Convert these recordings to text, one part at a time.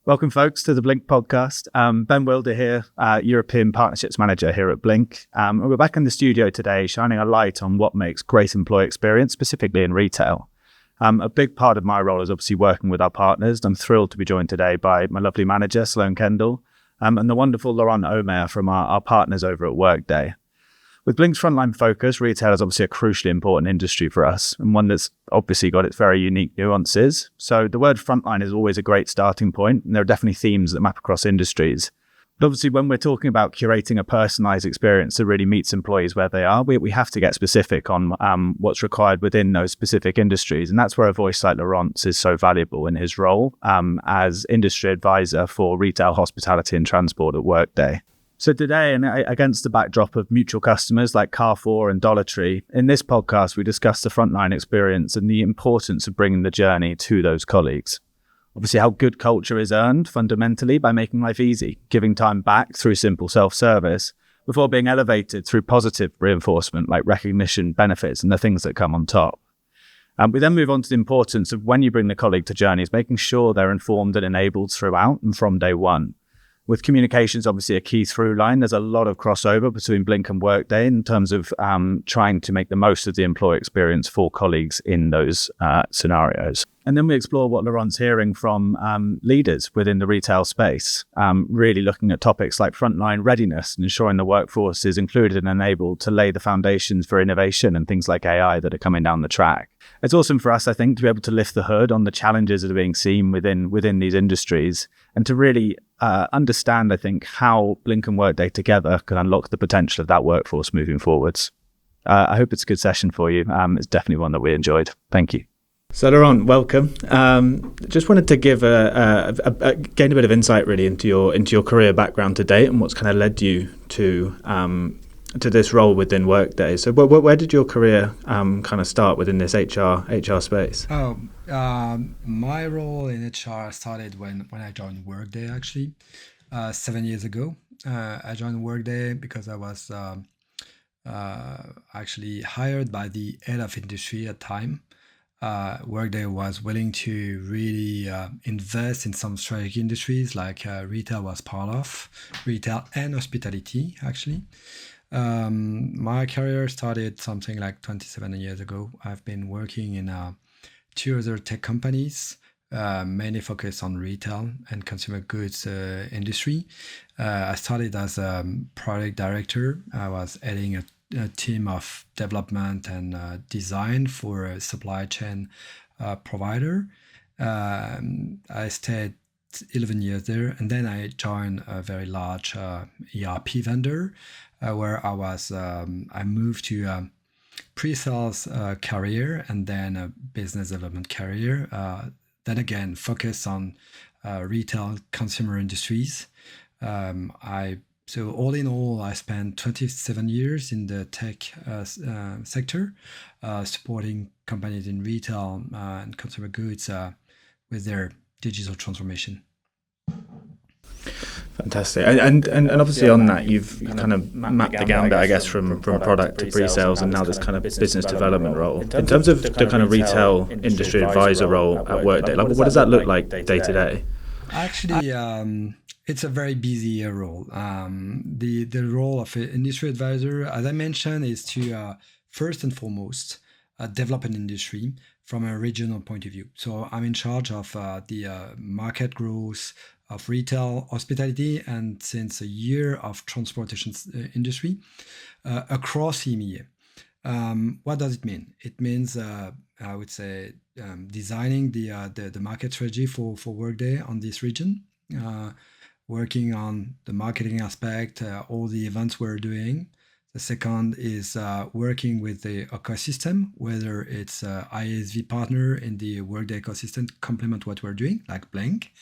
Welcome, folks, to the Blink podcast. Ben Wilder here, European Partnerships Manager here at Blink. And we're back in the studio today, shining a light on what makes great employee experience, specifically in retail. A big part of my role is obviously working with our partners. I'm thrilled to be joined today by my lovely manager, Sloane Kendall, and the wonderful Laurent Omer from our partners over at Workday. With Blink's frontline focus, retail is obviously a crucially important industry for us, and one that's obviously got its very unique nuances. So the word frontline is always a great starting point, and there are definitely themes that map across industries. But obviously, when we're talking about curating a personalized experience that really meets employees where they are, we have to get specific on what's required within those specific industries. And that's where a voice like Laurent's is so valuable in his role as industry advisor for retail, hospitality and transport at Workday. So today, and against the backdrop of mutual customers like Carrefour and Dollar Tree, in this podcast, we discuss the frontline experience and the importance of bringing the journey to those colleagues. Obviously, how good culture is earned fundamentally by making life easy, giving time back through simple self-service, before being elevated through positive reinforcement like recognition, benefits, and the things that come on top. We then move on to the importance of when you bring the colleague to journeys, making sure they're informed and enabled throughout and from day one. With communications obviously a key through line, there's a lot of crossover between Blink and Workday in terms of trying to make the most of the employee experience for colleagues in those scenarios. And then we explore what Laurent's hearing from leaders within the retail space, really looking at topics like frontline readiness and ensuring the workforce is included and enabled to lay the foundations for innovation and things like AI that are coming down the track. It's awesome for us, I think, to be able to lift the hood on the challenges that are being seen within these industries and to really understand, I think, how Blink and Workday together can unlock the potential of that workforce moving forwards. I hope it's a good session for you. It's definitely one that we enjoyed. Thank you. So Laurent, welcome. Just wanted to give gain a bit of insight really into your career background to date and what's kind of led you to this role within Workday. So where did your career kind of start within this HR space? My role in HR started when I joined Workday actually 7 years ago. I joined Workday because I was actually hired by the head of industry at the time. Workday was willing to really invest in some strategic industries like retail was part of, retail and hospitality actually. My career started something like 27 years ago. I've been working in two other tech companies, mainly focused on retail and consumer goods industry. I started as a product director. I was heading a team of development and design for a supply chain provider. I stayed 11 years there, and then I joined a very large ERP vendor where I moved to a pre-sales career and then a business development career. Then again, focus on retail consumer industries. So all in all, I spent 27 years in the tech sector, supporting companies in retail and consumer goods with their digital transformation. Fantastic. And obviously on that, you've kind of mapped the gambit, I guess, from product to pre-sales and now this kind of business development role. In terms of the kind of retail industry advisor role at Workday, like what does that look like day to day? Actually, it's a very busy role. The role of an industry advisor, as I mentioned, is to first and foremost develop an industry from a regional point of view. So I'm in charge of the market growth of retail, hospitality, and since a year of transportation industry across EMEA. What does it mean? It means, I would say, designing the market strategy for Workday on this region, working on the marketing aspect, all the events we're doing. The second is working with the ecosystem, whether it's ISV partner in the Workday ecosystem complement what we're doing, like Blink,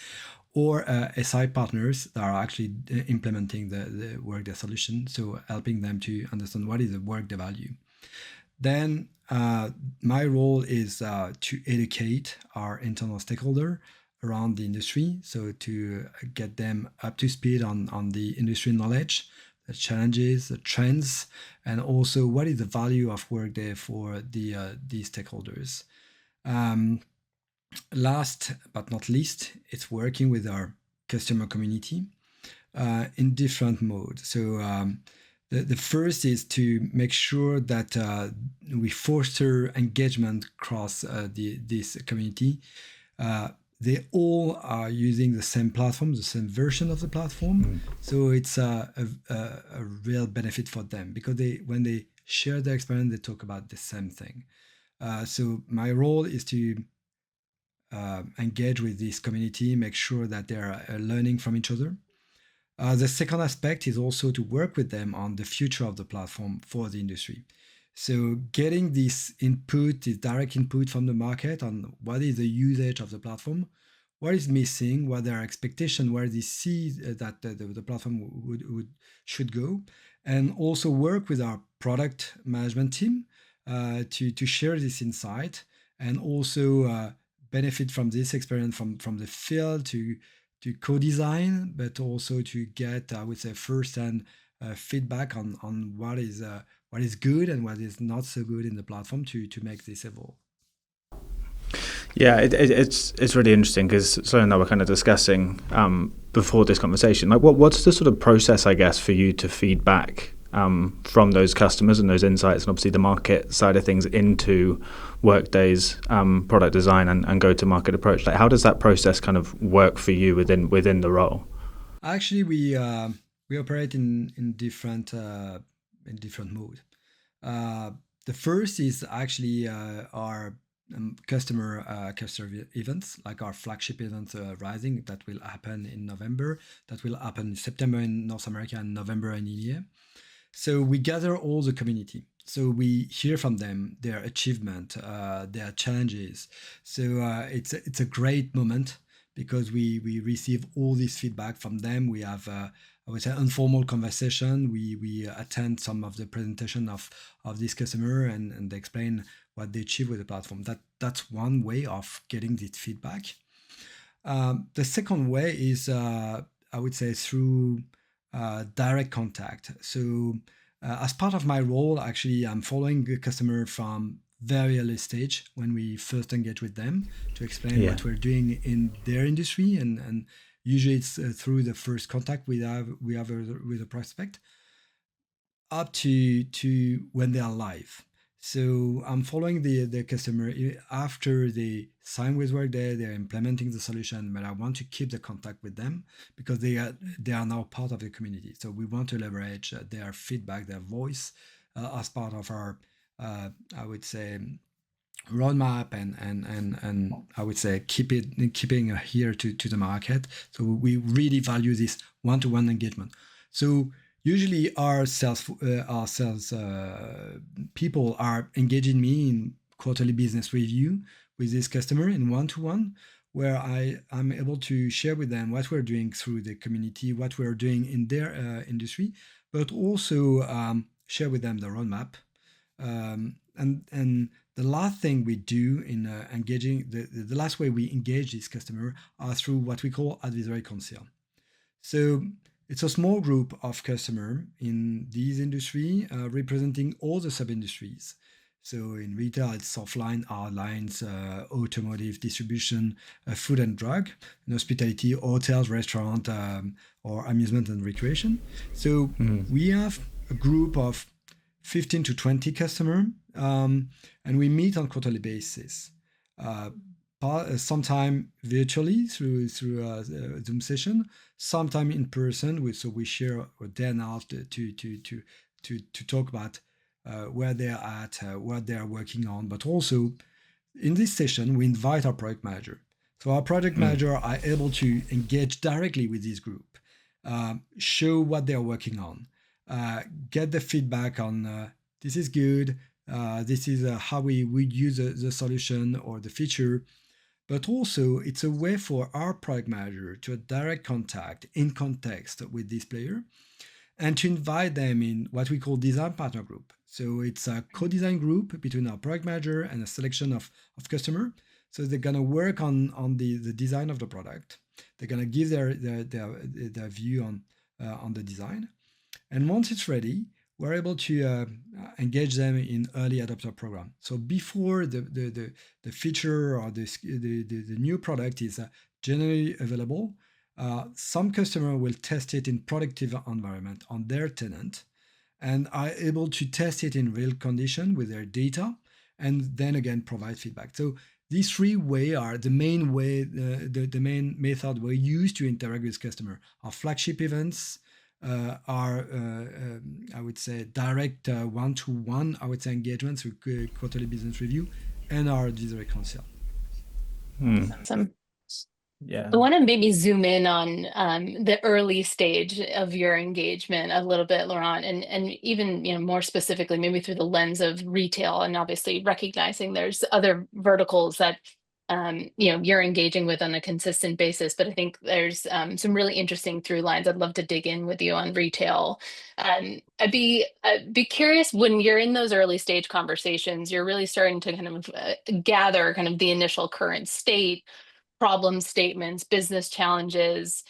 or SI partners that are actually implementing the Workday solution, so helping them to understand what is the Workday value. Then my role is to educate our internal stakeholder around the industry, so to get them up to speed on the industry knowledge, the challenges, the trends, and also what is the value of Workday for these stakeholders. Last but not least, it's working with our customer community in different modes. So the first is to make sure that we foster engagement across this community. They all are using the same platform, the same version of the platform. So it's a real benefit for them, because when they share their experience, they talk about the same thing. So my role is to engage with this community, make sure that they're learning from each other. The second aspect is also to work with them on the future of the platform for the industry. So getting this input, this direct input from the market on what is the usage of the platform, what is missing, what their expectation, where they see that the platform should go, and also work with our product management team to share this insight, and also benefit from this experience from the field to co-design, but also to get, I would say, first-hand feedback on what is good and what is not so good in the platform to make this evolve. Yeah, it's really interesting, because something that we're kind of discussing before this conversation. Like, what's the sort of process, I guess, for you to feed back from those customers and those insights, and obviously the market side of things, into Workday's product design and go-to-market approach? Like, how does that process kind of work for you within the role? Actually, we operate in different modes. The first is actually our customer events, like our flagship event Rising, that will happen in November, that will happen in September in North America and November in EMEA. So we gather all the community. So we hear from them, their achievement, their challenges. So it's a great moment, because we receive all this feedback from them. We have I would say informal conversation. We attend some of the presentation of this customer, and they explain what they achieve with the platform. That's one way of getting this feedback. The second way is I would say through direct contact. So as part of my role, actually, I'm following the customer from very early stage, when we first engage with them, to explain what we're doing in their industry, and usually it's through the first contact we have with a prospect, up to when they are live. So I'm following the customer after they sign with Workday, they're implementing the solution, but I want to keep the contact with them, because they are now part of the community. So we want to leverage their feedback, their voice, as part of our I would say roadmap, and I would say keeping here to the market. So we really value this one-to-one engagement. So usually our sales people are engaging me in quarterly business review with this customer in one-to-one, where I'm able to share with them what we're doing through the community, what we're doing in their industry, but also share with them the roadmap. And the last thing we do in engaging, the last way we engage this customer are through what we call advisory council. So it's a small group of customers in this industry representing all the sub-industries. So in retail, it's softline, hardlines, automotive, distribution, food and drug, and hospitality, hotels, restaurant, or amusement and recreation. So we have a group of 15 to 20 customers, and we meet on quarterly basis. Sometime virtually through a Zoom session, sometime in person. So we share a day and a half to talk about where they are at, what they are working on. But also in this session, we invite our product manager. So our product manager are able to engage directly with this group, show what they are working on, get the feedback on this is good, this is how we would use the solution or the feature. But also it's a way for our product manager to have direct contact in context with this player, and to invite them in what we call design partner group. So it's a co-design group between our product manager and a selection of customer. So they're gonna work on the design of the product. They're gonna give their view on the design. And once it's ready, we're able to engage them in early adopter program. So before the feature or the new product is generally available, Some customer will test it in productive environment on their tenant and are able to test it in real condition with their data and then again provide feedback. So these three way are the main way, the main method we use to interact with customer. Our flagship events, I would say, direct one-to-one, I would say, engagements with quarterly business review and our advisory council. Awesome. Yeah. I want to maybe zoom in on the early stage of your engagement a little bit, Laurent, and even more specifically, maybe through the lens of retail, and obviously recognizing there's other verticals that you're engaging with on a consistent basis. But I think there's some really interesting through lines. I'd love to dig in with you on retail. I'd be curious, when you're in those early stage conversations, you're really starting to kind of gather kind of the initial current state, problem statements, business challenges.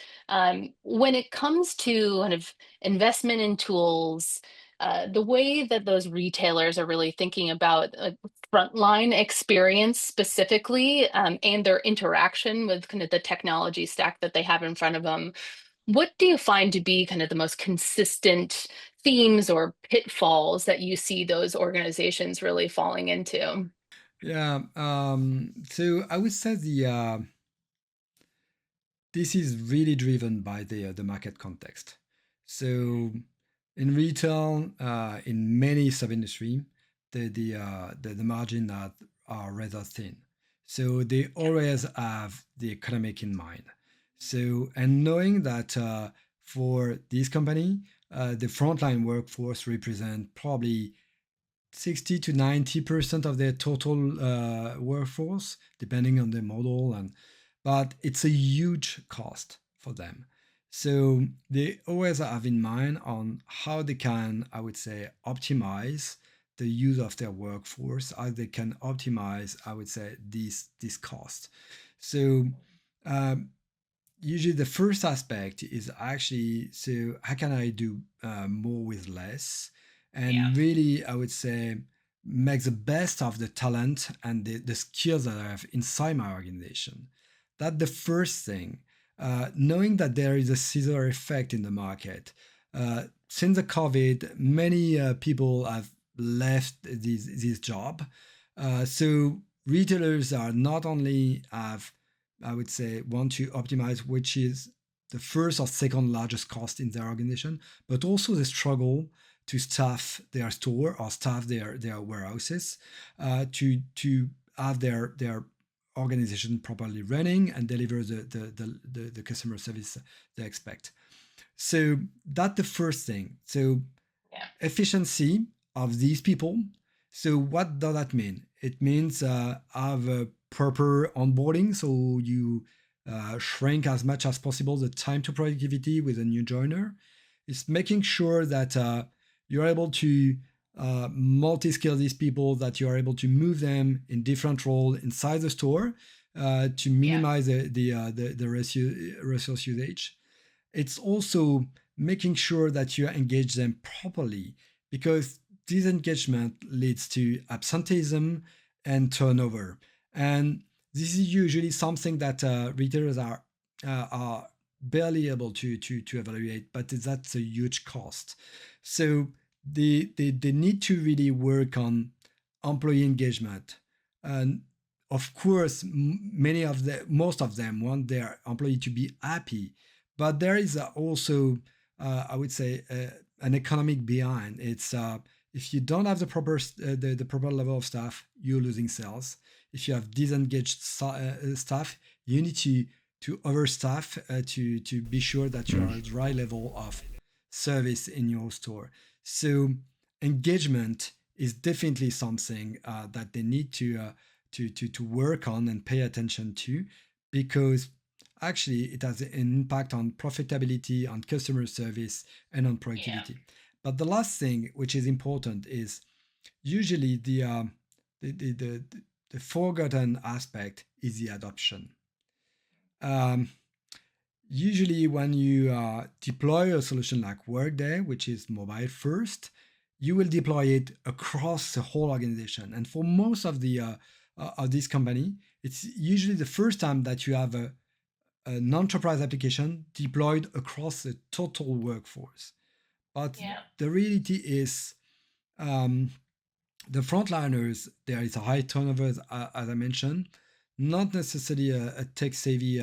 When it comes to kind of investment in tools, the way that those retailers are really thinking about a frontline experience specifically, and their interaction with kind of the technology stack that they have in front of them, what do you find to be kind of the most consistent themes or pitfalls that you see those organizations really falling into? Yeah. So I would say this is really driven by the market context. So in retail, in many sub-industry, the margin are rather thin. So they always have the economic in mind. So, and knowing that for this company, the frontline workforce represent probably 60 to 90% of their total workforce, depending on the model, but it's a huge cost for them. So they always have in mind on how they can, I would say, optimize the use of their workforce, how they can optimize, I would say, this cost. So usually the first aspect is actually, so how can I do more with less, and really, I would say, make the best of the talent and the skills that I have inside my organization. That's the first thing. Knowing that there is a scissor effect in the market. Since the COVID, many people have left this job. So retailers are not only have, I would say, want to optimize, which is the first or second largest cost in their organization, but also they struggle to staff their store or staff their warehouses, to have their organization properly running and deliver the customer service they expect. So that's the first thing. So efficiency of these people. So what does that mean? It means have a proper onboarding, so you shrink as much as possible the time to productivity with a new joiner. It's making sure that you're able to multi-skill these people, that you are able to move them in different roles inside the store to minimize the resource usage. It's also making sure that you engage them properly, because disengagement leads to absenteeism and turnover. And this is usually something that retailers are barely able to evaluate, but that's a huge cost. So they need to really work on employee engagement. And of course, most of them want their employee to be happy, but there is also, I would say, an economic behind. It's if you don't have the proper level of staff, you're losing sales. If you have disengaged staff, you need to overstaff to be sure that you are at the right level of service in your store. So engagement is definitely something that they need to work on and pay attention to, because actually it has an impact on profitability, on customer service, and on productivity. But the last thing, which is important, is usually the forgotten aspect is the adoption. Usually when you deploy a solution like Workday, which is mobile first, you will deploy it across the whole organization. And for most of this company, it's usually the first time that you have an enterprise application deployed across the total workforce. But the reality is, the frontliners, there is a high turnover, as I mentioned, not necessarily a tech savvy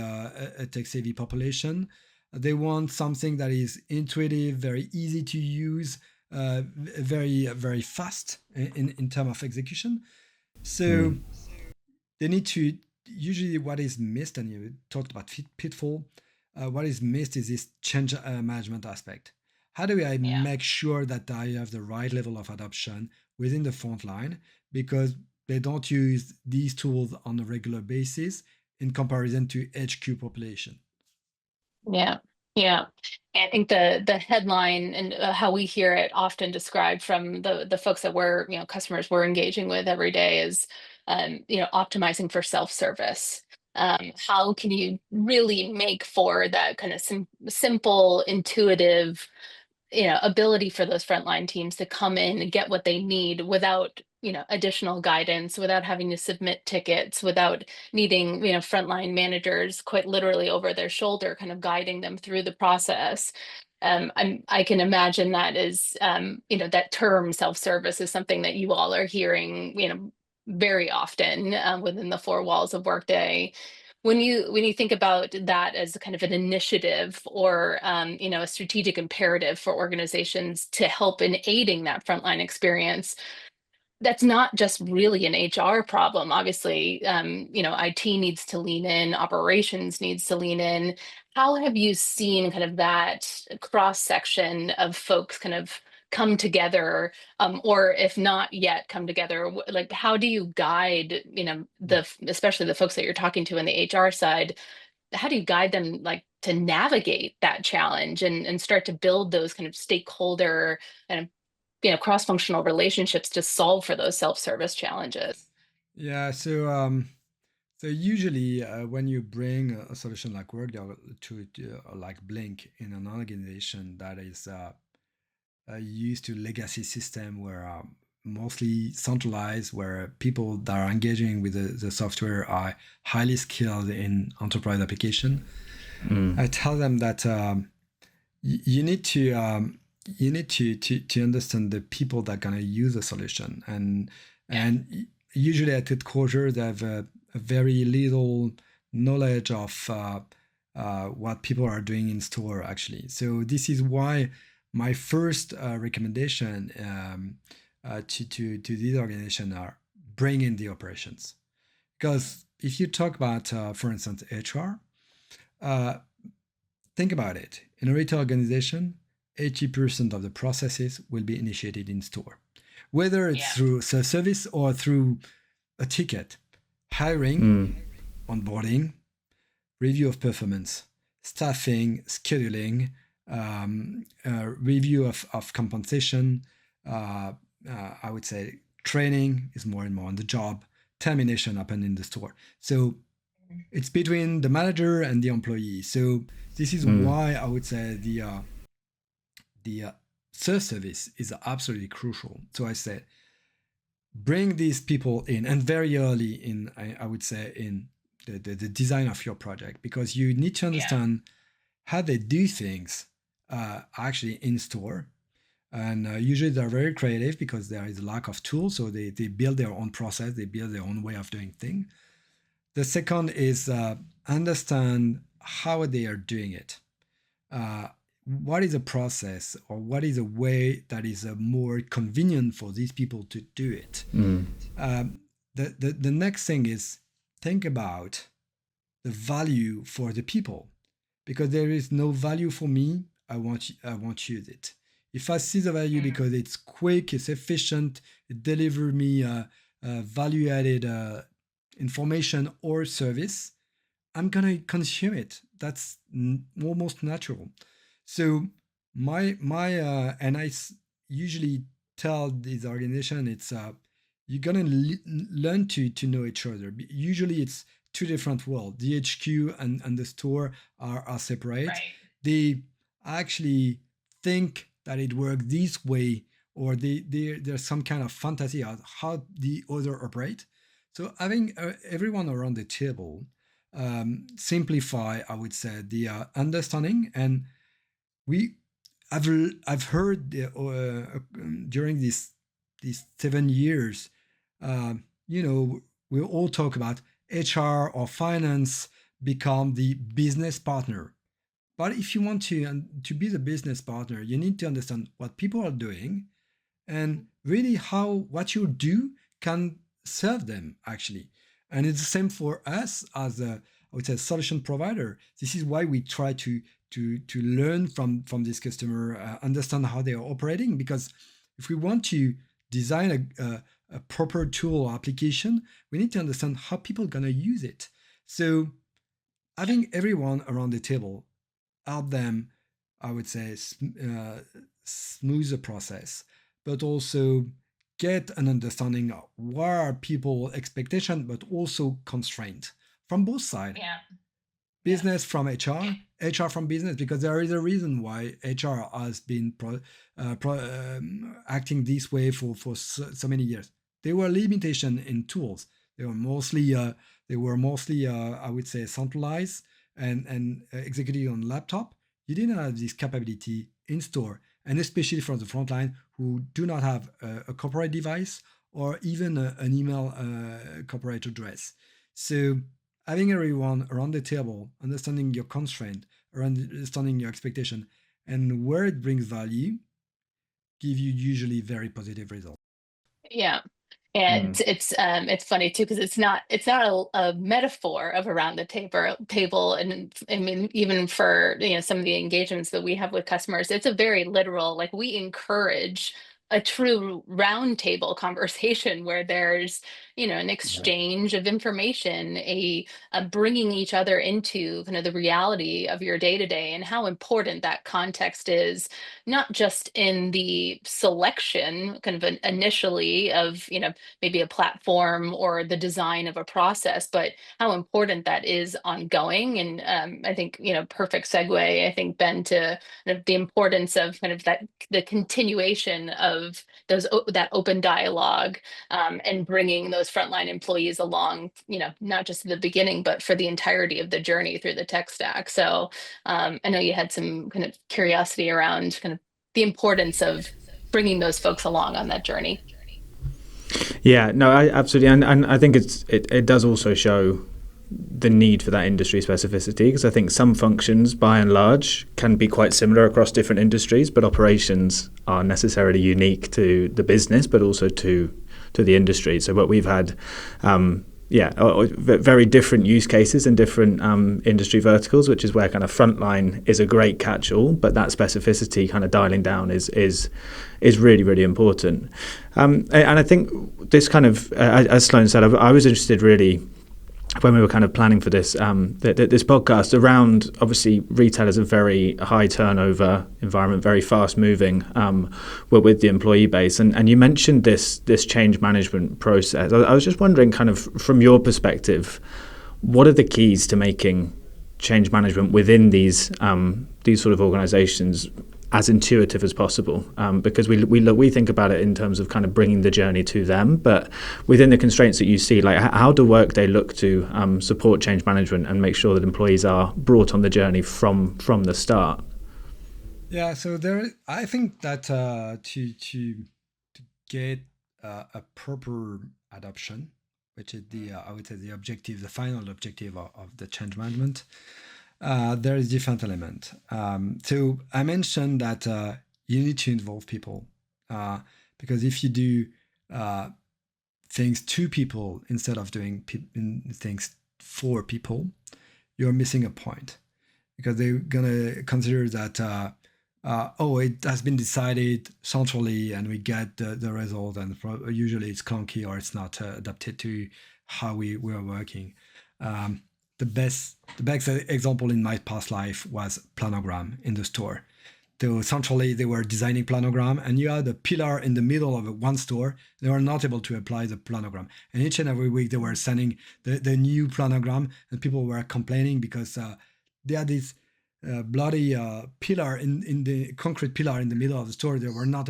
population. They want something that is intuitive, very easy to use, very fast in terms of execution. So they need to, usually what is missed, and you talked about pitfall, what is missed is this change management aspect. How do I make sure that I have the right level of adoption within the front line, because they don't use these tools on a regular basis in comparison to HQ population? Yeah, yeah. I think the headline and how we hear it often described from the folks that we're, customers we're engaging with every day is, optimizing for self-service. How can you really make for that kind of simple, intuitive, ability for those frontline teams to come in and get what they need without, additional guidance, without having to submit tickets, without needing, frontline managers quite literally over their shoulder, kind of guiding them through the process. I can imagine that is, that term self-service is something that you all are hearing, very often within the four walls of Workday. When you think about that as kind of an initiative or a strategic imperative for organizations to help in aiding that frontline experience, that's not just really an HR problem. Obviously, IT needs to lean in, operations needs to lean in. How have you seen kind of that cross section of folks kind of come together, or if not yet come together? Like, how do you guide, especially the folks that you're talking to in the HR side? How do you guide them, like, to navigate that challenge and start to build those kind of stakeholder and cross-functional relationships to solve for those self-service challenges? Yeah, so usually when you bring a solution like Workday to like Blink in an organization that is used to legacy system, where mostly centralized, where people that are engaging with the software are highly skilled in enterprise application, I tell them that you need to understand the people that are going to use the solution, and usually at headquarters they have a very little knowledge of what people are doing in store actually. So this is why my first recommendation to this organization are bring in the operations, because if you talk about for instance HR, think about it. In a retail organization, 80% of the processes will be initiated in store, whether it's through self-service or through a ticket, hiring, onboarding, review of performance, staffing, scheduling, review of compensation. I would say training is more and more on the job. Termination happen in the store. So it's between the manager and the employee. So this is why I would say the self-service is absolutely crucial. So I said, bring these people in, and very early in, I would say, in the design of your project, because you need to understand how they do things actually in store. And usually they're very creative because there is a lack of tools. So they build their own process, they build their own way of doing things. The second is understand how they are doing it. What is a process, or what is a way that is more convenient for these people to do it? The next thing is think about the value for the people, because there is no value for me. I won't use it. If I see the value because it's quick, it's efficient, it delivers me value added information or service, I'm gonna consume it. That's almost natural. So my and I usually tell this organization, it's you're gonna learn to know each other. Usually it's two different worlds. The HQ and the store are separate. Right. They actually think that it works this way, or there's some kind of fantasy of how the other operate. So having everyone around the table simplify, I would say, the understanding. And we, I've heard during these 7 years, uh, we all talk about HR or finance become the business partner. But if you want to be the business partner, you need to understand what people are doing and really how what you do can serve them actually. And it's the same for us as a, I would say, solution provider. This is why we try to learn from this customer, understand how they are operating. Because if we want to design a proper tool or application, we need to understand how people are going to use it. So having everyone around the table help them, I would say, smooth the process, but also get an understanding of what are people expectation, but also constraint from both sides. Yeah. Business from HR, HR from business, because there is a reason why HR has been acting this way for so many years. There were limitations in tools. They were mostly, I would say, centralized and executed on laptop. You didn't have this capability in store, and especially for the frontline who do not have a corporate device or even an email corporate address. So having everyone around the table, understanding your constraint, understanding your expectation, and where it brings value, give you usually very positive results. Yeah. And Mm. it's funny too, because it's not a metaphor of around the table. And I mean, even for some of the engagements that we have with customers, it's a very literal, like, we encourage a true round table conversation where there's an exchange of information, a bringing each other into kind of the reality of your day to day, and how important that context is, not just in the selection kind of initially of maybe a platform or the design of a process, but how important that is ongoing. And I think, perfect segue, I think, Ben, to kind of the importance of kind of the continuation of that open dialogue, and bringing those frontline employees along, not just at the beginning, but for the entirety of the journey through the tech stack. So I know you had some kind of curiosity around kind of the importance of bringing those folks along on that journey. Yeah, no, I absolutely, and I think it does also show the need for that industry specificity, because I think some functions, by and large, can be quite similar across different industries, but operations are necessarily unique to the business, but also to the industry. So what we've had, very different use cases in different industry verticals, which is where kind of frontline is a great catch-all, but that specificity kind of dialing down is really, really important. And I think this kind of, as Sloan said, I was interested really when we were kind of planning for this this podcast around, obviously, retail is a very high turnover environment, very fast moving with the employee base, and you mentioned this change management process. I was just wondering, kind of from your perspective, what are the keys to making change management within these sort of organizations as intuitive as possible, because we think about it in terms of kind of bringing the journey to them, but within the constraints that you see, like, how do Workday look to support change management and make sure that employees are brought on the journey from the start? Yeah, so I think that to get a proper adoption, which is I would say the final objective of the change management, there is different element. So I mentioned that you need to involve people, because if you do things to people instead of doing things for people, you're missing a point, because they're gonna consider that it has been decided centrally and we get the result, and usually it's clunky or it's not adapted to how we are working. The best example in my past life was planogram in the store. So centrally they were designing planogram, and you had a pillar in the middle of one store. They were not able to apply the planogram, and each and every week they were sending the new planogram, and people were complaining because they had this bloody pillar in the concrete pillar in the middle of the store. They were not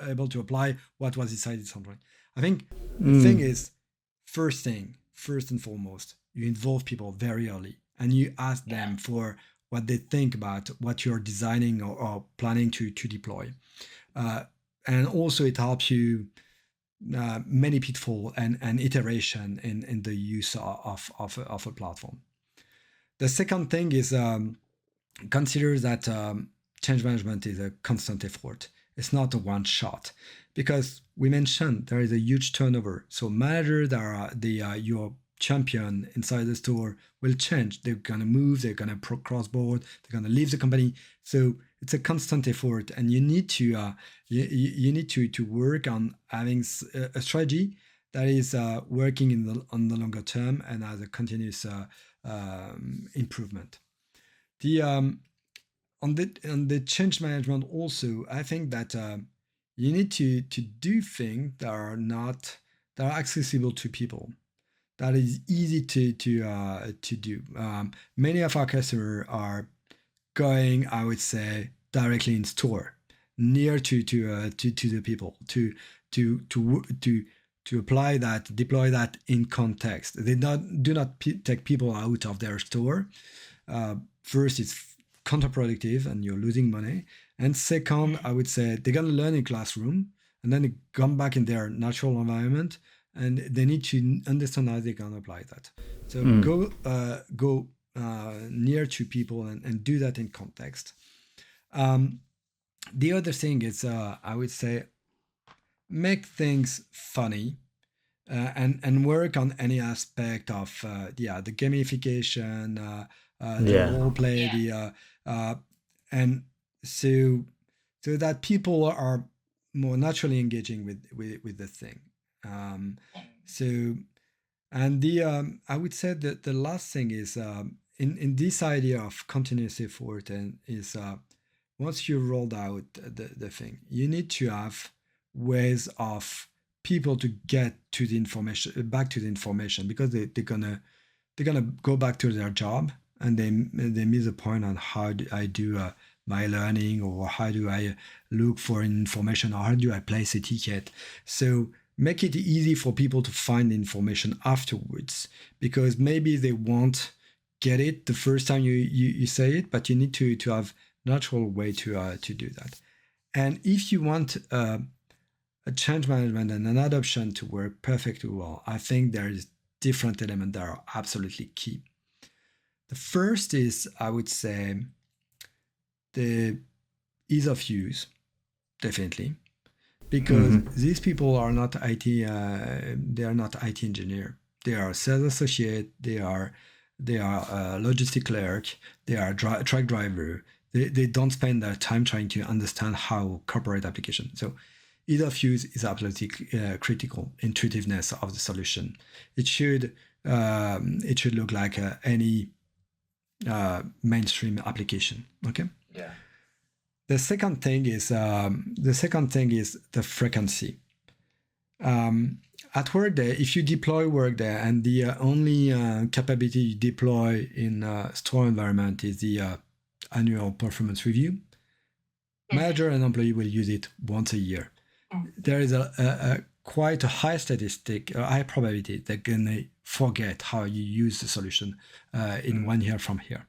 able to apply what was decided centrally. I think the thing is, first and foremost, involve people very early, and you ask them for what they think about what you're designing or planning to deploy. And also it helps you many pitfall and iteration in the use of a platform. The second thing is consider that change management is a constant effort. It's not a one shot, because we mentioned there is a huge turnover. So managers that are your champion inside the store will change. They're gonna move. They're gonna cross board. They're gonna leave the company. So it's a constant effort, and you need to you need to work on having a strategy that is working on the longer term and as a continuous improvement. The on the change management also, I think that you need to do things that are accessible to people, that is easy to do. Many of our customers are going, I would say, directly in store, near to the people, to apply that, deploy that in context. They do not take people out of their store. First, it's counterproductive and you're losing money. And second, I would say they're going to learn in classroom and then they come back in their natural environment, and they need to understand how they can apply that. So go near to people and do that in context. The other thing is, I would say, make things funny. And work on any aspect of the gamification, the role play, and so that people are more naturally engaging with the thing. And I would say that the last thing is in this idea of continuous effort, and is once you rolled out the thing, you need to have ways of people to get to the information, back to the information, because they're gonna go back to their job and they miss the point on how do I do my learning, or how do I look for information, or how do I place a ticket. So make it easy for people to find information afterwards, because maybe they won't get it the first time you say it, but you need to have natural way to do that. And if you want a change management and an adoption to work perfectly well, I think there is different elements that are absolutely key. The first is, I would say, the ease of use, definitely, because these people are not IT. They are not IT engineer. They are sales associate. They are logistic clerk. They are truck driver. They don't spend their time trying to understand how corporate application. So ease of use is absolutely critical. Intuitiveness of the solution. It should look like any mainstream application. Okay. Yeah. The second thing is the frequency. At Workday, if you deploy Workday and the only capability you deploy in a store environment is the annual performance review, manager and employee will use it once a year. There is a quite a high statistic, a high probability they're gonna forget how you use the solution in 1 year from here.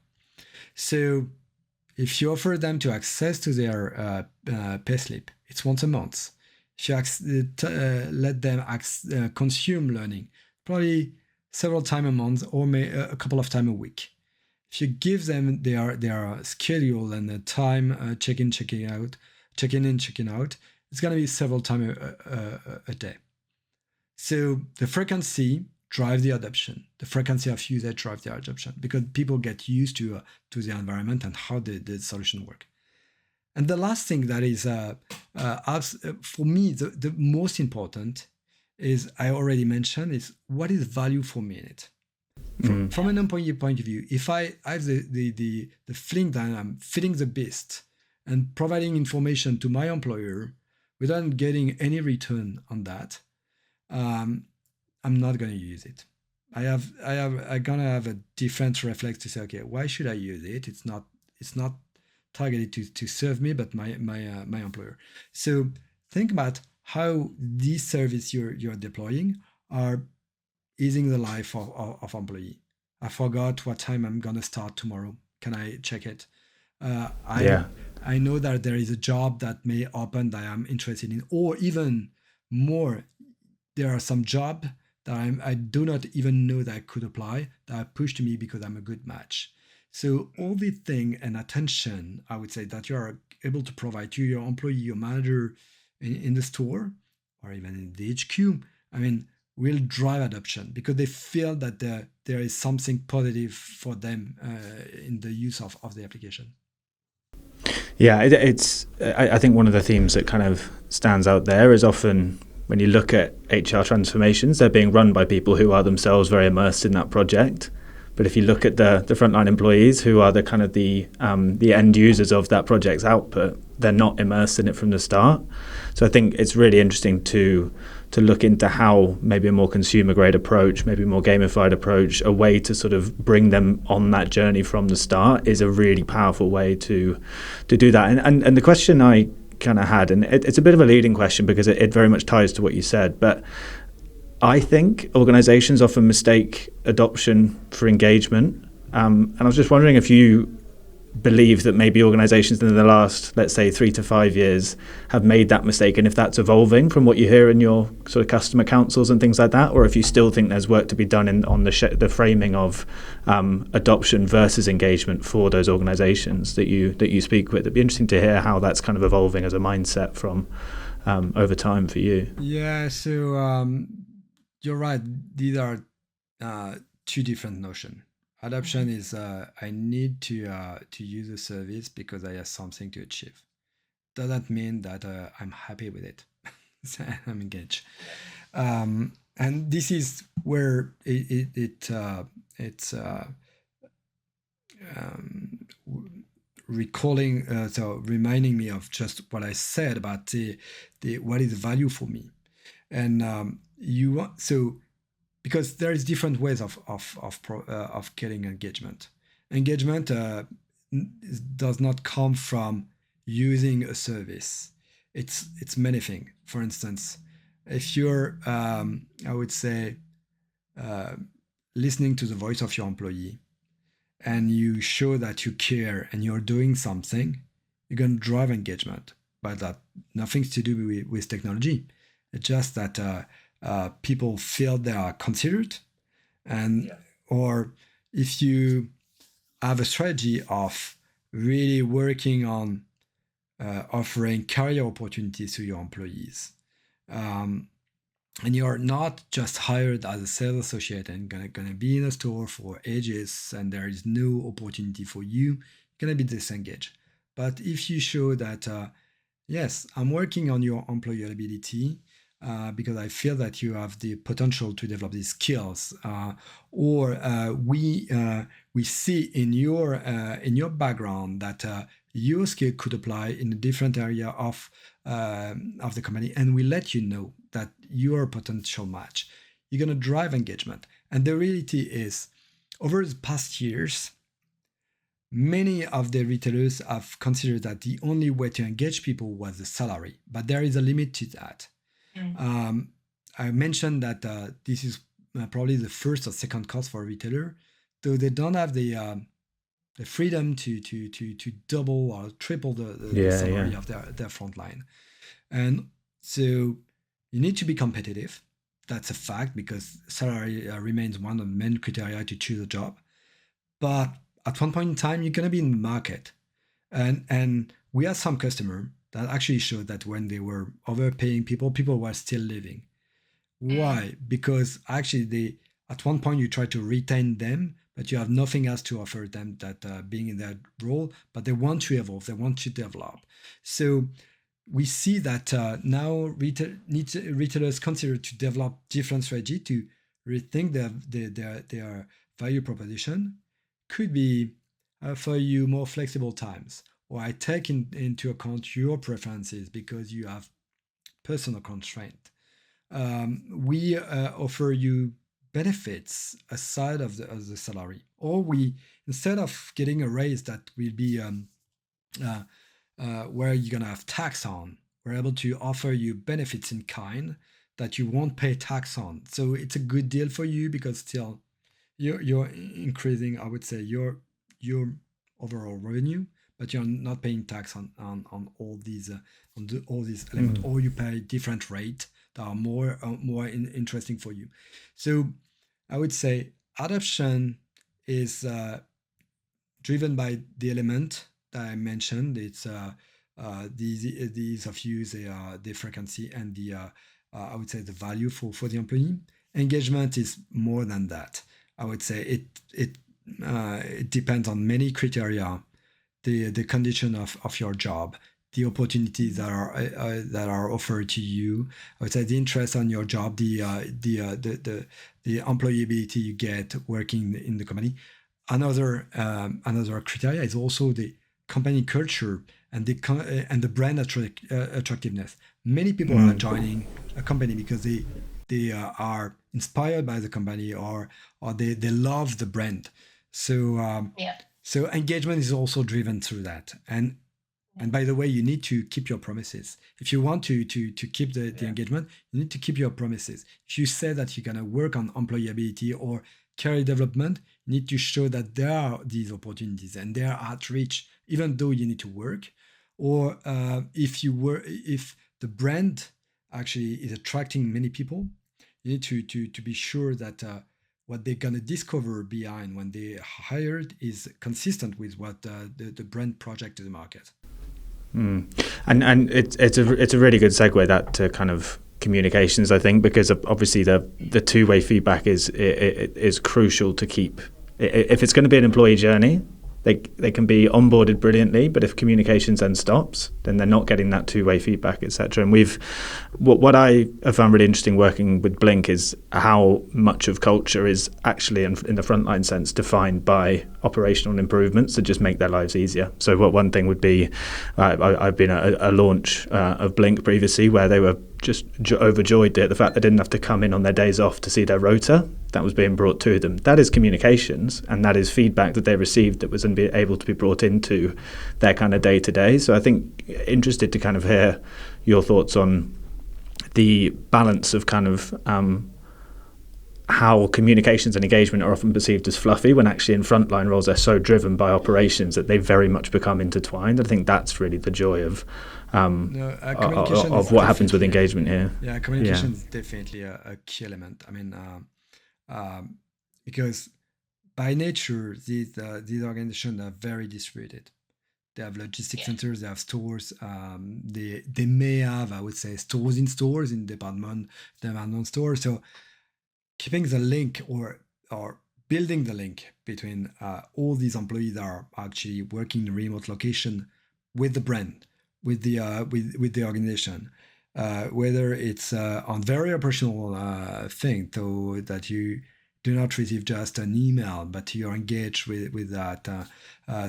So if you offer them to access to their payslip, it's once a month. If you let them consume learning, probably several times a month, or a couple of times a week. If you give them their schedule and the time check in, checking out, it's going to be several times a day. So the frequency drives the adoption. The frequency of usage drives the adoption, because people get used to the environment and how the solution work. And the last thing that is, for me, the most important is, I already mentioned, is what is value for me in it. From an employee point of view, if I have the feeling that I'm feeding the beast and providing information to my employer without getting any return on that, I'm not going to use it. I'm gonna have a different reflex to say, okay, why should I use it? It's not targeted to serve me, but my employer. So think about how these services you're deploying are easing the life of employee. I forgot what time I'm gonna start tomorrow. Can I check it? Uh, I Yeah. I know that there is a job that may open that I'm interested in, or even more, there are some job that I do not even know that I could apply that are pushed to me because I'm a good match. So all the thing and attention, I would say, that you are able to provide to your employee, your manager in the store, or even in the HQ, I mean, will drive adoption because they feel that there is something positive for them in the use of the application. Yeah, I think one of the themes that kind of stands out there is often when you look at HR transformations, they're being run by people who are themselves very immersed in that project. But if you look at the frontline employees, who are the kind of the end users of that project's output, they're not immersed in it from the start. So I think it's really interesting to look into how maybe a more consumer grade approach, maybe a more gamified approach, a way to sort of bring them on that journey from the start is a really powerful way to do that. And the question I kind of had, and it's a bit of a leading question because it very much ties to what you said, but I think organizations often mistake adoption for engagement. And I was just wondering if you believe that maybe organizations in the last, let's say, 3 to 5 years have made that mistake, and if that's evolving from what you hear in your sort of customer councils and things like that, or if you still think there's work to be done on the framing of adoption versus engagement for those organizations that you speak with. It'd be interesting to hear how that's kind of evolving as a mindset from over time for you. Yeah, so you're right. These are two different notions. Adoption is I need to use a service because I have something to achieve. Doesn't mean that I'm happy with it. I'm engaged, and this is where it's um, recalling, so reminding me of just what I said about the what is value for me, and you want so because there is different ways of getting engagement. Engagement does not come from using a service. It's many things. For instance, if you're, I would say, uh, listening to the voice of your employee and you show that you care and you're doing something, you're going to drive engagement. But that nothing to do with technology. It's just that people feel they are considered, and or if you have a strategy of really working on offering career opportunities to your employees, um, and you're not just hired as a sales associate and gonna be in a store for ages and there is no opportunity for you, you're gonna be disengaged. But if you show that yes, I'm working on your employability because I feel that you have the potential to develop these skills, or we see in your background that your skill could apply in a different area of the company, and we let you know that you're a potential match. You're gonna drive engagement, and the reality is, over the past years, many of the retailers have considered that the only way to engage people was the salary, but there is a limit to that. Um, I mentioned that this is probably the first or second cost for a retailer, though they don't have the freedom to double or triple the Yeah, salary yeah. of their frontline. And so you need to be competitive. That's a fact because salary remains one of the main criteria to choose a job. But at one point in time, you're going to be in the market. And we had some customer that actually showed that when they were overpaying people were still leaving. Why? Because actually they at one point you try to retain them, but you have nothing else to offer them that being in that role, but they want to evolve, they want to develop. So we see that now retailers consider to develop different strategy to rethink their value proposition. Could be for you more flexible times, or I take into account your preferences because you have personal constraint. We offer you benefits aside of the salary, or we instead of getting a raise that will be uh, where you're gonna have tax on, we're able to offer you benefits in kind that you won't pay tax on. So it's a good deal for you because still you're increasing, I would say, your overall revenue, but you're not paying tax on all these all these elements, or you pay different rate that are more interesting for you. So I would say adoption is driven by the element that I mentioned. It's the ease of use, the frequency, and the I would say the value for the employee. Engagement is more than that. I would say it depends on many criteria, the condition of your job, the opportunities that are offered to you. I would say the interest on your job, the employability you get working in the company. Another criteria is also the company culture and the brand attractiveness. Many people are joining a company because they are inspired by the company, or they love the brand. So so engagement is also driven through that. And by the way, you need to keep your promises. If you want to keep the engagement, you need to keep your promises. If you say that you're gonna work on employability or career development, you need to show that there are these opportunities and they are at reach, even though you need to work. Or if the brand actually is attracting many people, you need to be sure that what they're gonna discover behind when they hired is consistent with what the brand project to the market. And it's a really good segue that to kind of communications, I think, because obviously the two-way feedback is crucial to keep. If it's going to be an employee journey, they can be onboarded brilliantly, but if communications then stops, then they're not getting that two-way feedback, etc. And what I have found really interesting working with Blink is how much of culture is actually in the frontline sense defined by operational improvements that just make their lives easier. So one thing would be, I've been at a launch of Blink previously where they were just overjoyed at the fact they didn't have to come in on their days off to see their rota that was being brought to them. That is communications, and that is feedback that they received that was able to be brought into their kind of day-to-day. So I think interested to kind of hear your thoughts on the balance of kind of how communications and engagement are often perceived as fluffy when actually in frontline roles they're so driven by operations that they very much become intertwined. I think that's really the joy of what happens with engagement here. Yeah, communication is definitely a key element. I mean, because by nature, these organizations are very distributed. They have logistic centers, they have stores. They may have, I would say, stores in department stores. So keeping the link or building the link between all these employees that are actually working in a remote location with the brand, with the organization, whether it's on very operational thing, so that you do not receive just an email, but you're engaged with that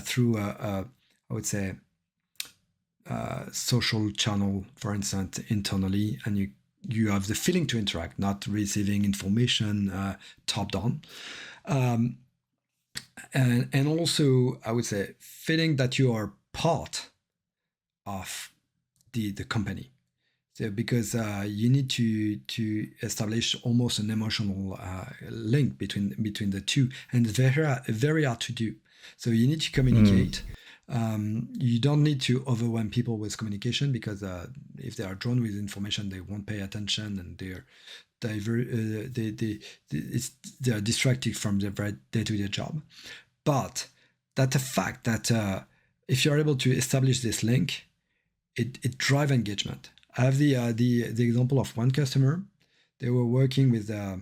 through I would say social channel, for instance, internally, and you have the feeling to interact, not receiving information top down. And also, I would say, feeling that you are part of the company. So because you need to establish almost an emotional link between the two, and it's very hard to do. So you need to communicate. You don't need to overwhelm people with communication, because if they are drawn with information, they won't pay attention, and they are distracted from their day-to-day job. But that's a fact that if you're able to establish this link, it drives engagement. I have the example of one customer. They were working with I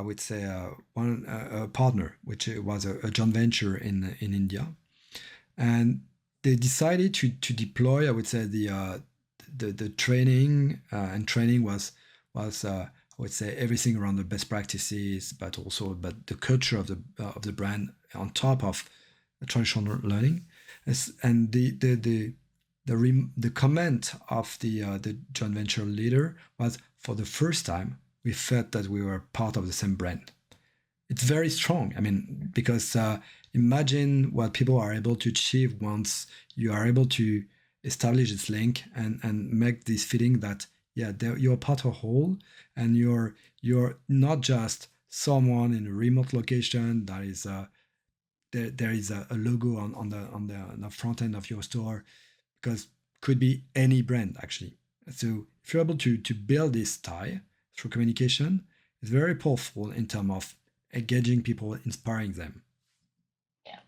would say one partner, which was a joint venture in India, and they decided to deploy, I would say, the training, and training was I would say everything around the best practices, but the culture of the brand on top of traditional learning, and the comment of the joint venture leader was, for the first time, we felt that we were part of the same brand. It's very strong. I mean, because imagine what people are able to achieve once you are able to establish this link and make this feeling that you're part of a whole, and you're not just someone in a remote location that is there is a logo on the front end of your store, because could be any brand actually. So if you're able to build this tie through communication, it's very powerful in terms of engaging people, inspiring them. Yeah.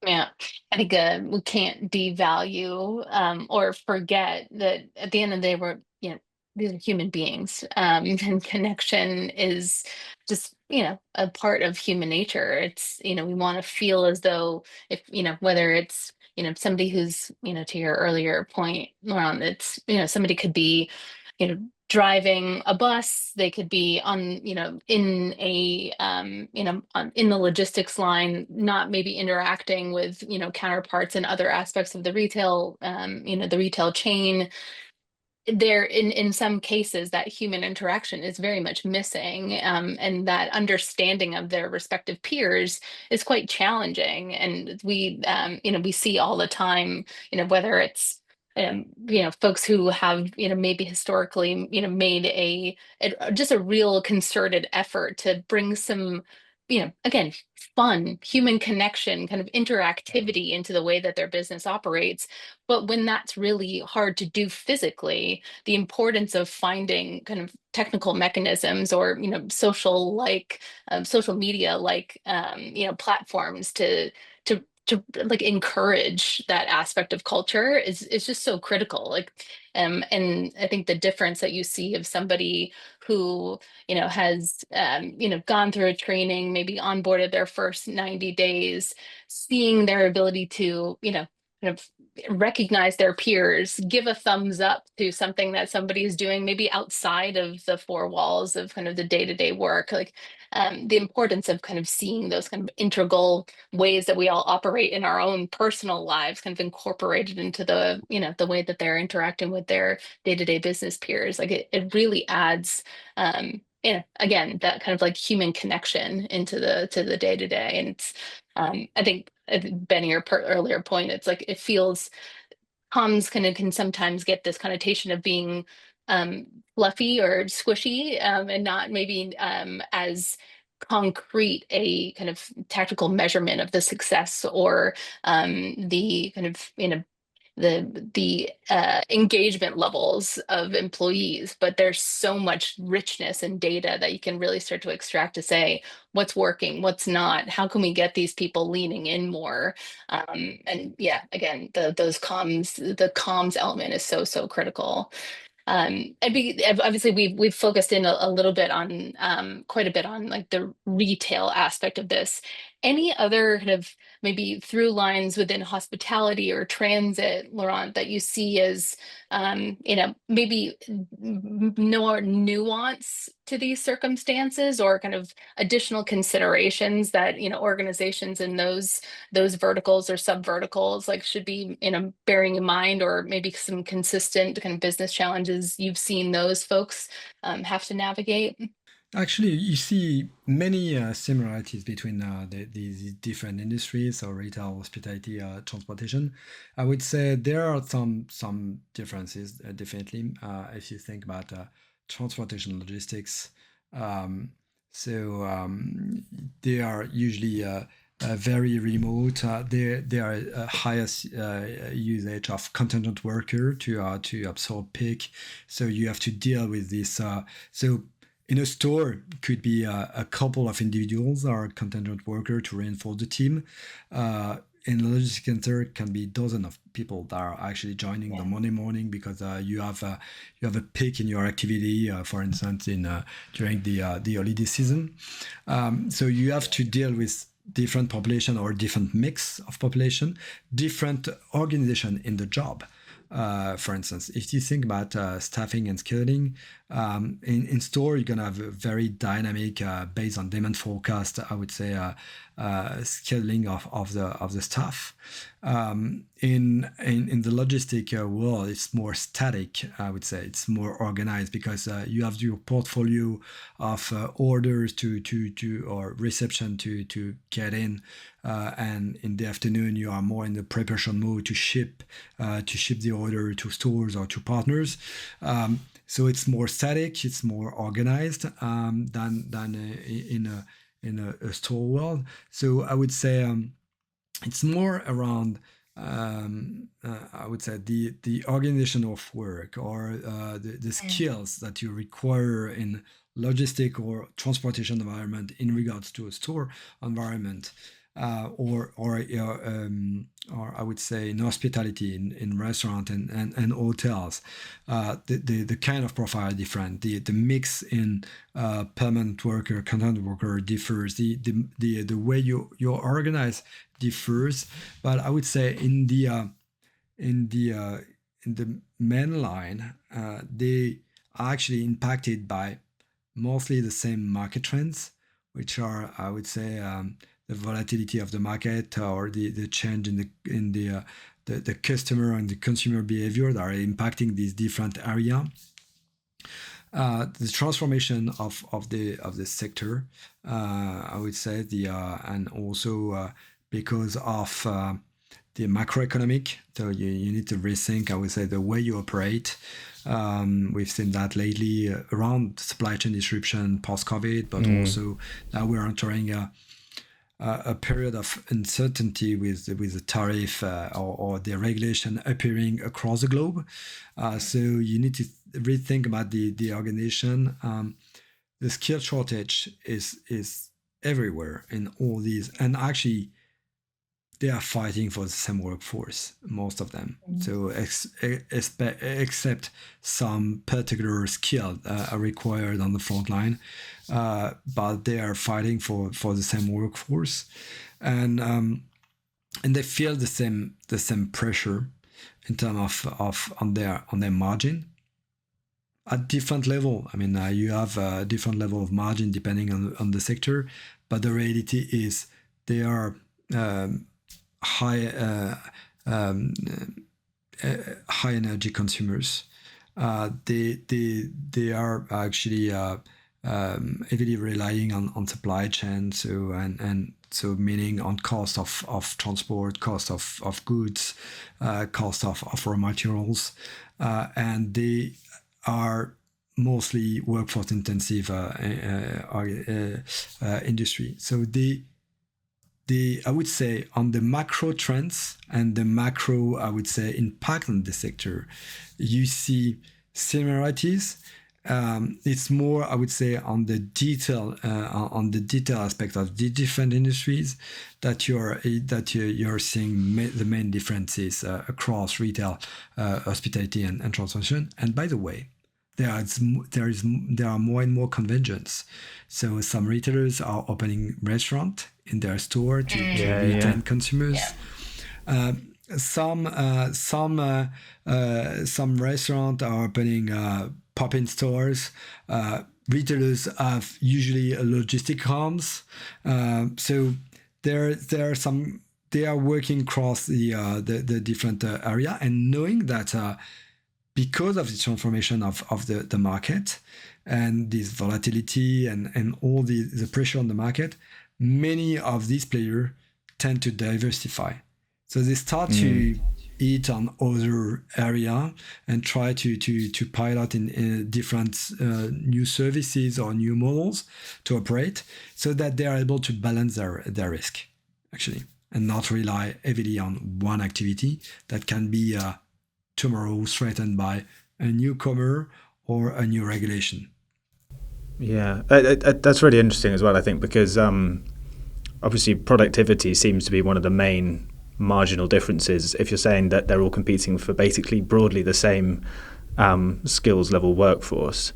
Yeah, I think we can't devalue or forget that at the end of the day, these are human beings, and connection is just a part of human nature. It's we want to feel as though if whether it's somebody who's to your earlier point, Laurent, it's somebody could be driving a bus, they could be on in a in the logistics line, not maybe interacting with counterparts and other aspects of the retail the retail chain. There in some cases that human interaction is very much missing, and that understanding of their respective peers is quite challenging. And we see all the time whether it's folks who have maybe historically made just a real concerted effort to bring some again, fun human connection, kind of interactivity into the way that their business operates. But when that's really hard to do physically, the importance of finding kind of technical mechanisms or social media like platforms to like encourage that aspect of culture is just so critical. Like and I think the difference that you see of somebody who has gone through a training, maybe onboarded their first 90 days, seeing their ability to kind of recognize their peers, give a thumbs up to something that somebody is doing maybe outside of the four walls of kind of the day-to-day work. Like the importance of kind of seeing those kind of integral ways that we all operate in our own personal lives kind of incorporated into the the way that they're interacting with their day-to-day business peers. Like it really adds again, that kind of like human connection into the day-to-day. And it's I think Ben, your earlier point, it's like it feels comms kind of can sometimes get this connotation of being um, fluffy or squishy, and not maybe as concrete a kind of tactical measurement of the success or the kind of the engagement levels of employees. But there's so much richness and data that you can really start to extract to say what's working, what's not, how can we get these people leaning in more. And yeah, again, the comms element is so critical. Obviously we've focused in a little bit on quite a bit on like the retail aspect of this. Any other kind of maybe through lines within hospitality or transit, Laurent, that you see as maybe more nuance to these circumstances, or kind of additional considerations that organizations in those verticals or sub verticals like should be bearing in mind, or maybe some consistent kind of business challenges you've seen those folks have to navigate? Actually, you see many similarities between these different industries, so retail, hospitality, transportation. I would say there are some differences, definitely, if you think about transportation logistics. Um, they are usually very remote. There are highest usage of contingent worker to absorb peak. So you have to deal with this. So in a store, could be a couple of individuals or contingent worker to reinforce the team. In a logistics center, it can be dozens of people that are actually joining the Monday morning because you have a peak in your activity, for instance, in during the holiday season. So you have to deal with different population or different mix of population, different organization in the job. For instance, if you think about staffing and scheduling, in store, you're going to have a very dynamic, based on demand forecast, I would say, scheduling of the staff. In the logistic world, it's more static. I would say it's more organized because you have your portfolio of orders to or reception to get in, and in the afternoon you are more in the preparation mode to ship the order to stores or to partners. So it's more static, it's more organized than in a store world. So I would say it's more around I would say the organization of work or the skills that you require in logistic or transportation environment in regards to a store environment, or I would say in hospitality, in restaurant and hotels. The kind of profile different. The mix in permanent worker, content worker differs. The way you organize differs. But I would say in the main line, they are actually impacted by mostly the same market trends, which are, I would say, the volatility of the market or the change in the customer and the consumer behavior that are impacting these different areas. The transformation of the sector, I would say, and also because of the macroeconomic, so you need to rethink, I would say, the way you operate. We've seen that lately around supply chain disruption post-COVID, but also now we're entering a period of uncertainty with the tariff or the regulation appearing across the globe. So you need to rethink about the organization. The skill shortage is everywhere in all these, and actually they are fighting for the same workforce, most of them. So except some particular skill are required on the front line, but they are fighting for the same workforce, and they feel the same pressure in terms of on their margin at different level. I mean, you have a different level of margin depending on the sector, but the reality is they are high energy consumers. They are actually heavily relying on supply chain, so meaning on cost of transport, cost of goods, cost of raw materials, and they are mostly workforce intensive industry. So I would say on the macro trends and the macro, I would say, impact on the sector, you see similarities. It's more, I would say, on the detail aspect of the different industries that you're seeing the main differences across retail, hospitality, and transportation. And by the way, there are more and more convergence. So some retailers are opening restaurant in their store to retain consumers. Some restaurants are opening pop-in stores. Retailers have usually a logistic arms. So there are some. They are working across the different area, and knowing that. Because of the transformation of the market and this volatility and all the pressure on the market, many of these players tend to diversify. So they start to eat on other area and try to pilot in different new services or new models to operate, so that they are able to balance their risk, actually, and not rely heavily on one activity that can be tomorrow threatened by a newcomer or a new regulation. Yeah, that's really interesting as well, I think, because obviously productivity seems to be one of the main marginal differences. If you're saying that they're all competing for basically broadly the same skills level workforce,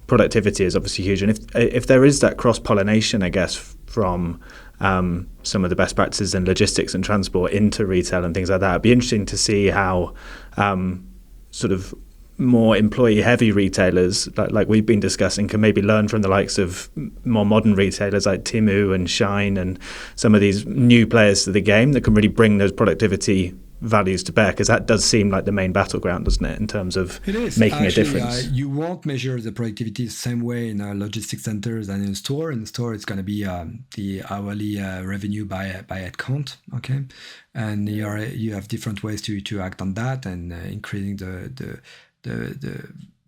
productivity is obviously huge. And if there is that cross-pollination, I guess, from some of the best practices in logistics and transport into retail and things like that, it'd be interesting to see how sort of more employee-heavy retailers, like we've been discussing, can maybe learn from the likes of more modern retailers like Temu and Shine and some of these new players to the game that can really bring those productivity values to bear, because that does seem like the main battleground, doesn't it, in terms of making a difference? You won't measure the productivity the same way in a logistics center than in a store. In the store, it's going to be the hourly revenue by head count, okay? And you have different ways to act on that, and increasing the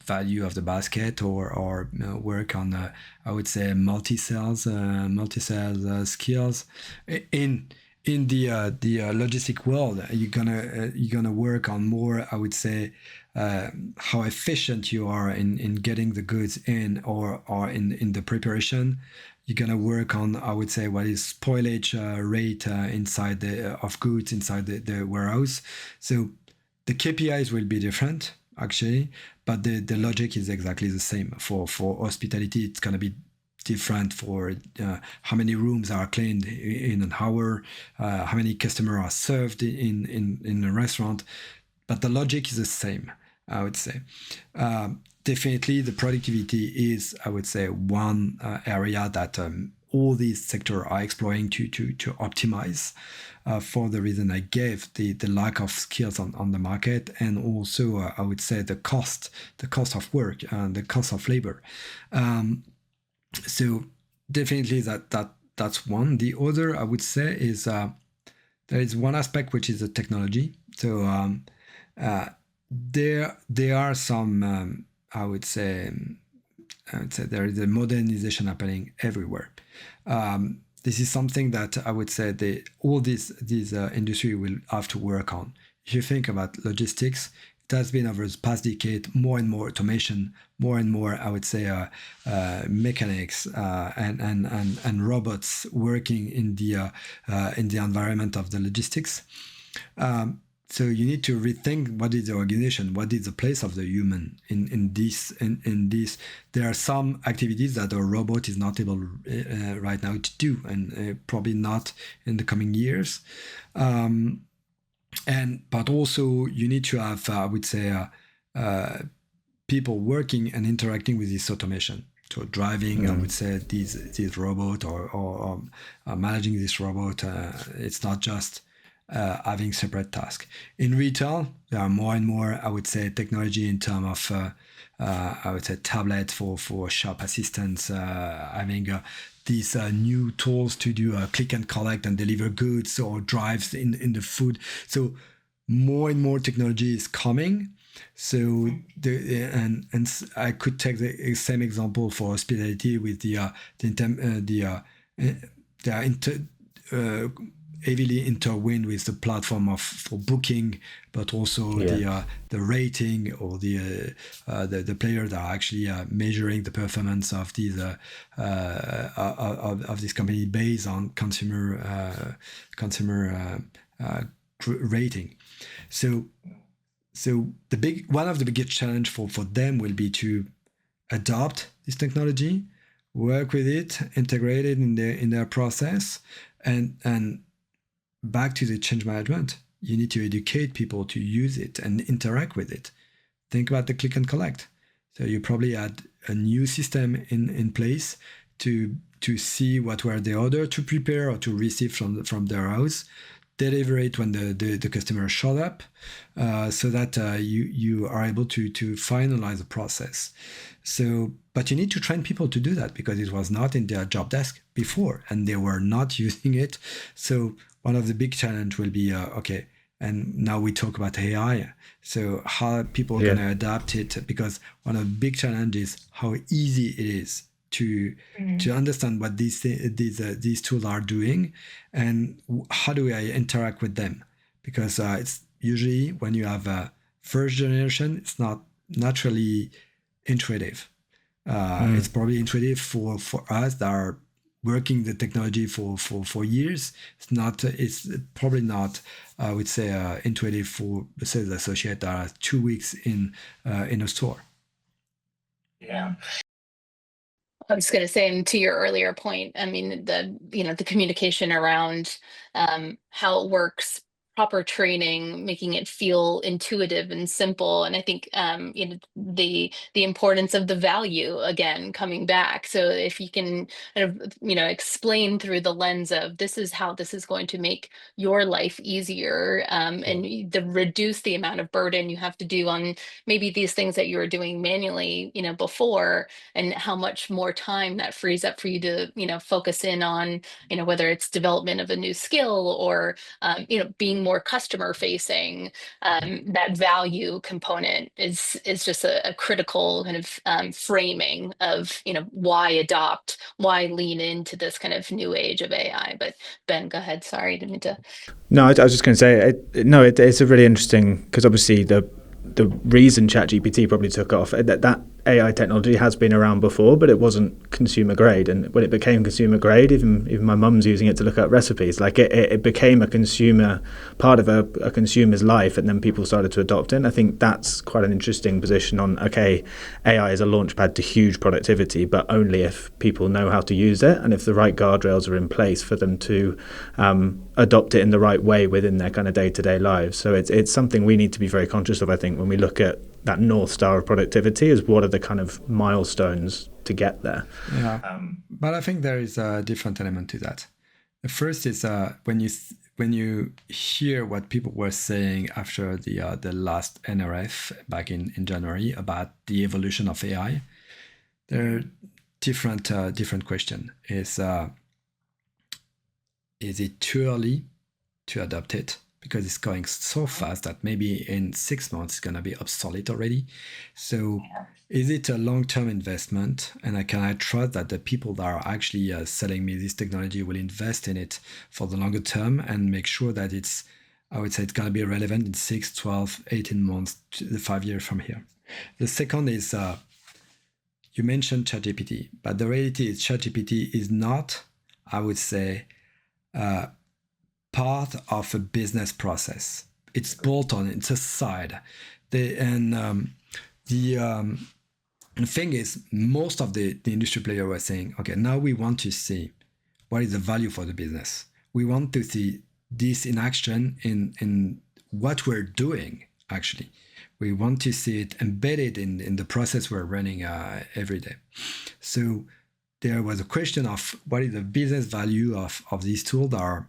value of the basket, or work on I would say multi-sales skills. In the logistic world, you're gonna work on more, I would say, how efficient you are in getting the goods in, or in the preparation. You're gonna work on, I would say, what is spoilage rate inside of goods inside the warehouse. So the KPIs will be different, actually, but the logic is exactly the same. For hospitality, it's gonna be different for how many rooms are cleaned in an hour, how many customers are served in a restaurant, but the logic is the same, I would say. Definitely, the productivity is, I would say, one area that all these sectors are exploring to optimize, for the reason I gave, the lack of skills on the market, and also I would say the cost of work and the cost of labor. So definitely that's one. The other, I would say, is there is one aspect which is the technology. So there are some I would say there is a modernization happening everywhere. This is something that I would say all these industry will have to work on. If you think about logistics, it has been over the past decade more and more automation, more and more, I would say, mechanics and robots working in the environment of the logistics. So you need to rethink what is the organization, what is the place of the human in this. There are some activities that a robot is not able right now to do, and probably not in the coming years. But also you need to have, I would say, people working and interacting with this automation. So driving, I would say, this robot, or managing this robot. It's not just having separate tasks. In retail, there are more and more, I would say, technology in terms of, I would say, tablets for shop assistants, having these new tools to do click and collect and deliver goods, or drives in the food. So more and more technology is coming. So I could take the same example for hospitality with heavily intertwined with the platform for booking, but also the rating, or the players that are actually measuring the performance of these of this company based on consumer rating. So one of the biggest challenge for them will be to adopt this technology, work with it, integrate it in their process, and back to the change management. You need to educate people to use it and interact with it. Think about the click and collect. So you probably had a new system in place to see what were the order to prepare or to receive from their house, deliver it when the customer showed up, so that you are able to finalize the process. So, but you need to train people to do that, because it was not in their job desk before, and they were not using it. So one of the big challenge will be, okay, and now we talk about AI. So how people are going to adapt it, because one of the big challenges is how easy it is to understand what these tools are doing, and how do I interact with them. Because it's usually, when you have a first generation, it's not naturally intuitive. It's probably intuitive for us that are working the technology for years. It's probably not, I would say, intuitive for the sales associate that are 2 weeks in a store. Yeah. I was going to say, and to your earlier point, I mean, the communication around how it works, proper training, making it feel intuitive and simple, and I think the importance of the value, again, coming back. So if you can kind of explain through the lens of, this is how this is going to make your life easier, and reduce the amount of burden you have to do on maybe these things that you were doing manually, before, and how much more time that frees up for you to focus in on whether it's development of a new skill, or being more more customer facing, that value component is just a critical kind of framing of, why adopt, why lean into this kind of new age of AI. But Ben, go ahead. Sorry, didn't mean to. No, I was just going to say, it's a really interesting, because obviously the reason ChatGPT probably took off, that AI technology has been around before, but it wasn't consumer grade. And when it became consumer grade, even my mum's using it to look up recipes. Like it became a consumer part of a consumer's life, and then people started to adopt it. And I think that's quite an interesting position on, okay, AI is a launchpad to huge productivity, but only if people know how to use it and if the right guardrails are in place for them to adopt it in the right way within their kind of day-to-day lives. So it's something we need to be very conscious of, I think, when we look at that North Star of productivity, is what are the kind of milestones to get there. Yeah, but I think there is a different element to that. The first is when you hear what people were saying after the last NRF back in January about the evolution of AI, there are different question. Is it too early to adopt it? Because it's going so fast that maybe in 6 months it's going to be obsolete already. So is it a long-term investment? And can I trust that the people that are actually selling me this technology will invest in it for the longer term and make sure that I would say it's going to be relevant in 6, 12, 18 months, to 5 years from here. The second is, you mentioned ChatGPT, but the reality is ChatGPT is not, I would say, part of a business process. It's bolt on. It's a side. The thing is, most of the industry players were saying, okay, now we want to see what is the value for the business. We want to see this in action in what we're doing, actually. We want to see it embedded in the process we're running every day. So there was a question of what is the business value of these tools that are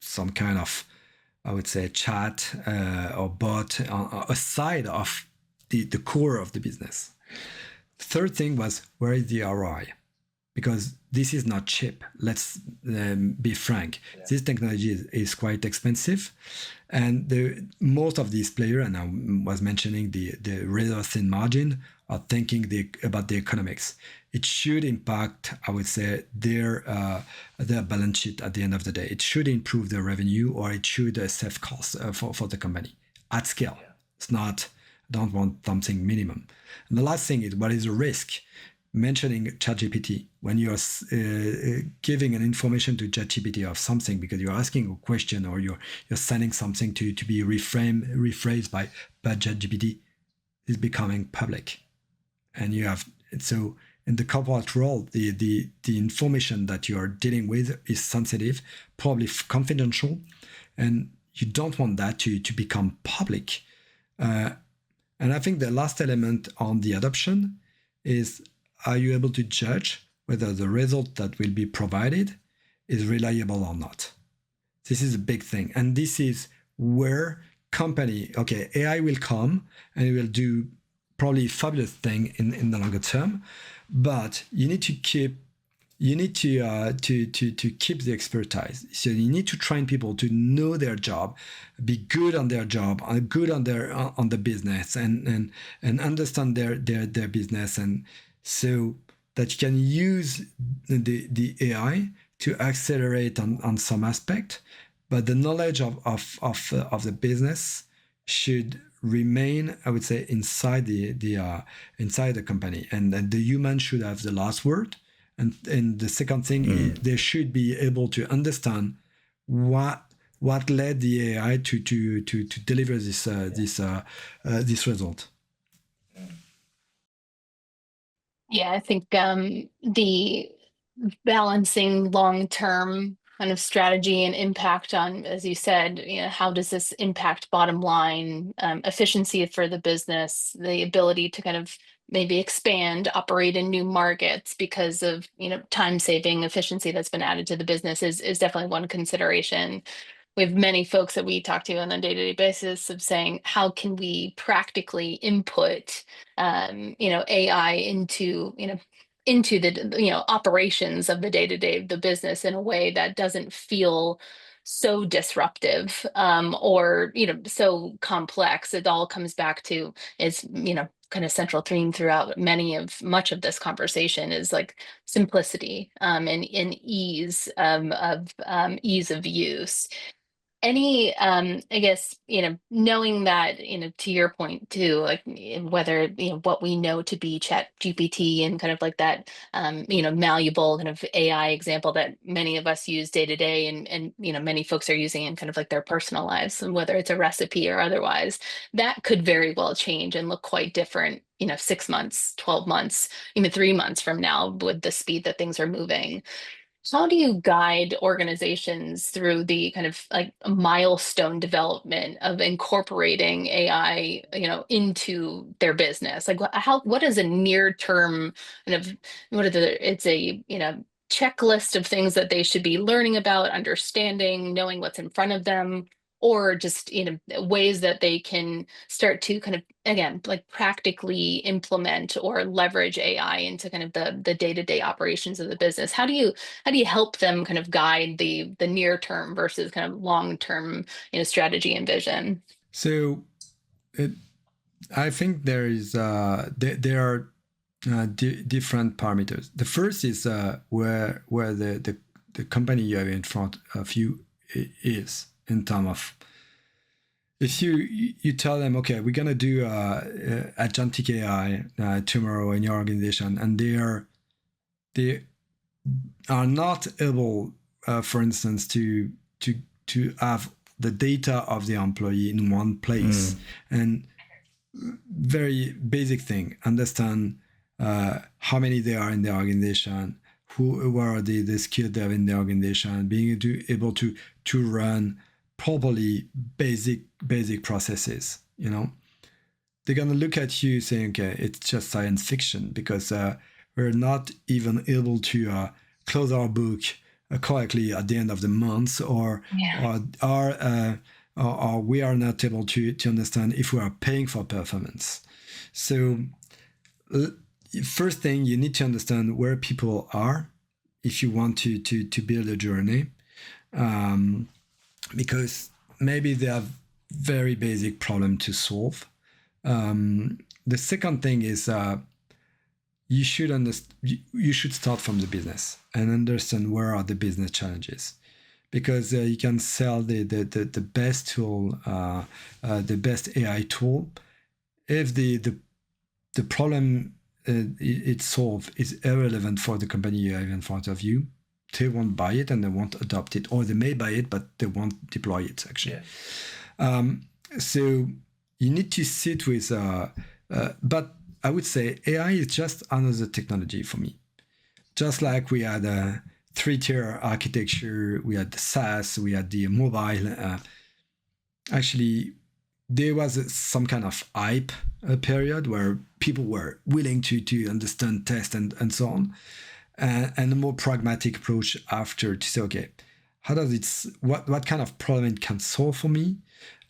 some kind of, I would say, chat or bot aside of the core of the business. The third thing was, where is the ROI? Because this is not cheap. Let's be frank. Yeah. This technology is quite expensive. And most of these players, and I was mentioning the rather thin margin, are thinking about the economics. It should impact, I would say, their balance sheet at the end of the day. It should improve their revenue, or it should save costs for the company at scale. It's not, I don't want something minimum. And the last thing is, what is the risk? Mentioning ChatGPT, when you're giving an information to ChatGPT of something because you're asking a question or you're sending something to be rephrased by ChatGPT, is becoming public. And you have, so in the corporate world, the information that you're dealing with is sensitive, probably confidential, and you don't want that to become public. And I think the last element on the adoption is, are you able to judge whether the result that will be provided is reliable or not? This is a big thing. And this is where AI will come and it will do probably a fabulous thing in the longer term, but you need to keep the expertise. So you need to train people to know their job, be good on their job, good on the business, and understand their business, and so that you can use the AI to accelerate on some aspect, but the knowledge of the business should remain, I would say, inside the company, and the human should have the last word. And the second thing is they should be able to understand what led the AI to deliver this result. Yeah, I think the balancing long-term kind of strategy and impact on, as you said, how does this impact bottom line, efficiency for the business, the ability to kind of maybe expand, operate in new markets because of, time saving efficiency that's been added to the business is definitely one consideration. We have many folks that we talk to on a day-to-day basis of saying, how can we practically input, AI into the operations of the day-to-day of the business in a way that doesn't feel so disruptive, or so complex. It all comes back to is kind of central theme throughout much of this conversation is like simplicity, and ease of use. Any I guess knowing that to your point too, like whether what we know to be chat gpt and kind of like that malleable kind of AI example that many of us use day to day, and many folks are using in kind of like their personal lives, and whether it's a recipe or otherwise, that could very well change and look quite different 6 months, 12 months, even 3 months from now, with the speed that things are moving. How do you guide organizations through the kind of like milestone development of incorporating AI, into their business? Like what is a near term kind of it's a, checklist of things that they should be learning about, understanding, knowing what's in front of them, or just, ways that they can start to kind of, again, like practically implement or leverage AI into kind of the day-to-day operations of the business. How do you help them kind of guide the near term versus kind of long term strategy and vision? So it, I think there are different parameters. The first is where the company you have in front of you is, in terms of, if you tell them, okay, we're gonna do agentic AI tomorrow in your organization, and they are not able, for instance, to have the data of the employee in one place, and very basic thing, understand how many they are in the organization, who are the skills they have in the organization, being able to run properly basic processes. They're gonna look at you saying, okay, it's just science fiction, because we're not even able to close our book correctly at the end of the month, or we are not able to understand if we are paying for performance. So first thing, you need to understand where people are if you want to build a journey, because maybe they have very basic problem to solve. The second thing is you should start from the business and understand where are the business challenges, because you can sell the best tool, the best AI tool. If the problem it solves is irrelevant for the company you have in front of you, they won't buy it and they won't adopt it, or they may buy it but they won't deploy it, actually. Yeah. So you need to sit with, but I would say AI is just another technology for me. Just like we had a 3-tier architecture, we had the SaaS, we had the mobile. Actually, there was some kind of hype period where people were willing to understand, test, and so on, and a more pragmatic approach after, to say, okay, how does it? What kind of problem it can solve for me?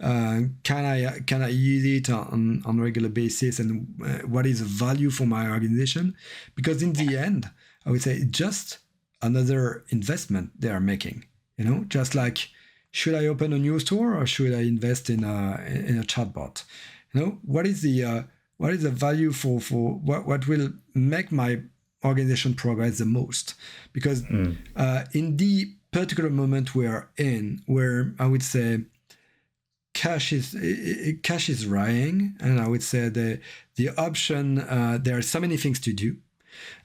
Can I use it on a regular basis, and what is the value for my organization? Because in the end, I would say it's just another investment they are making. Just like, should I open a new store or should I invest in a chatbot? What is the value for what will make my organization progress the most? Because in the particular moment we are in, where I would say cash is rising, and I would say the option, there are so many things to do,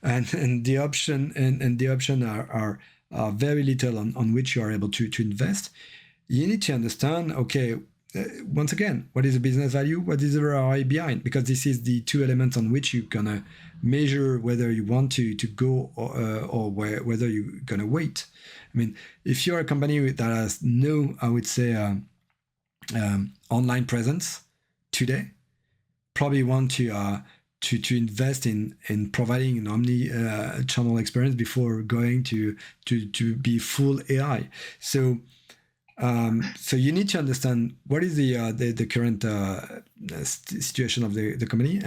and the option are very little on which you are able to invest. You need to understand, okay, once again, what is the business value? What is the ROI behind? Because this is the two elements on which you're gonna measure whether you want to go or whether you're gonna wait. I mean, if you're a company that has no, I would say, online presence today, probably want to invest in providing an omni-channel experience before going to be full AI. So you need to understand what is the current situation of the company,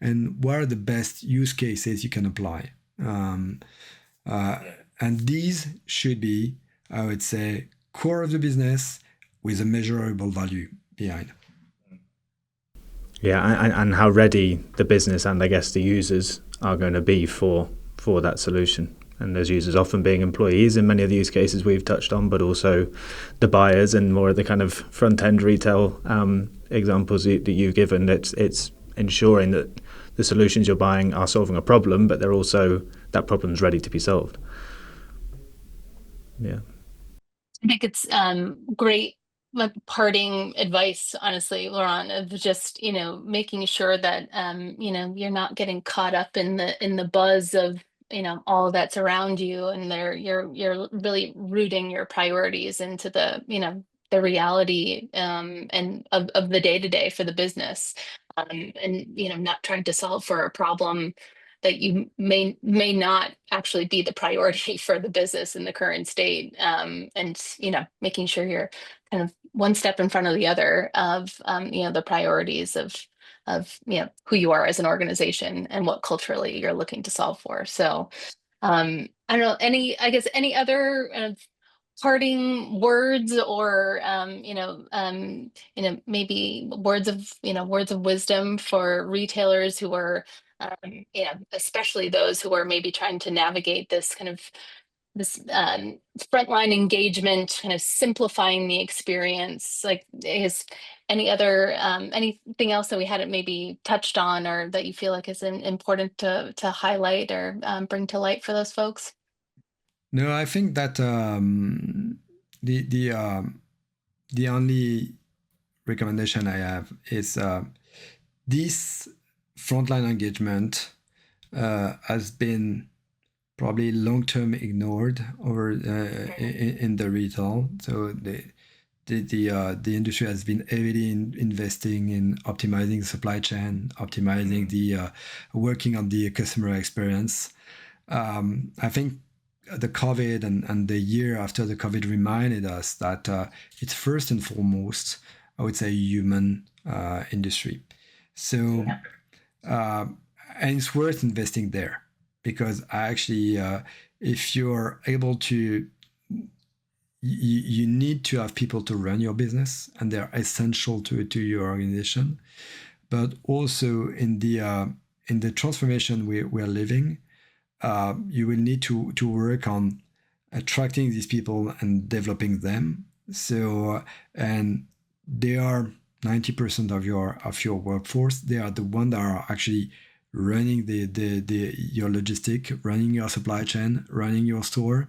and what are the best use cases you can apply. And these should be, I would say, core of the business with a measurable value behind. Yeah, and how ready the business and I guess the users are going to be for that solution. And those users often being employees in many of the use cases we've touched on, but also the buyers and more of the kind of front-end retail examples that you've given. It's ensuring that the solutions you're buying are solving a problem, but they're also, that problem's ready to be solved. Yeah. I think it's great parting advice, honestly, Laurent, of just, making sure that, you're not getting caught up in the buzz of, all that's around you, and you're really rooting your priorities into the reality and of the day to day for the business, and not trying to solve for a problem that you may not actually be the priority for the business in the current state, and making sure you're kind of one step in front of the other of the priorities of who you are as an organization and what culturally you're looking to solve for. So I don't know, any other parting words, or maybe words of wisdom for retailers who are especially those who are maybe trying to navigate this frontline engagement, kind of simplifying the experience. Like, is anything else that we hadn't maybe touched on, or that you feel like is important to highlight or bring to light for those folks? No, I think that the only recommendation I have is this frontline engagement has been probably long-term ignored over in the retail. So the industry has been heavily investing in optimizing the supply chain, optimizing the working on the customer experience. I think the COVID and the year after the COVID reminded us that it's first and foremost, I would say, human industry. So, and it's worth investing there, because actually, if you're able to, you need to have people to run your business, and they're essential to your organization. But also in the transformation we're living, you will need to work on attracting these people and developing them. So, and they are 90% of your workforce. They are the ones that are actually running your logistic, running your supply chain, running your store.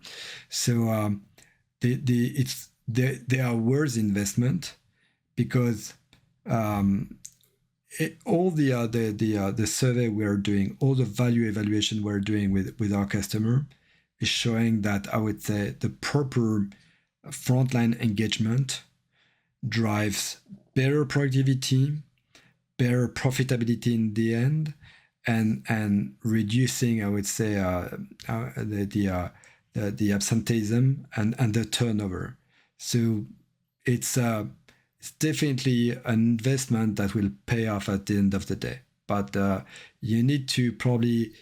So they are worth investment, because all the survey we are doing, all the value evaluation we're doing with our customer is showing that, I would say, the proper frontline engagement drives better productivity, better profitability in the end, and reducing, I would say, the absenteeism and the turnover. So it's definitely an investment that will pay off at the end of the day. But you need to probably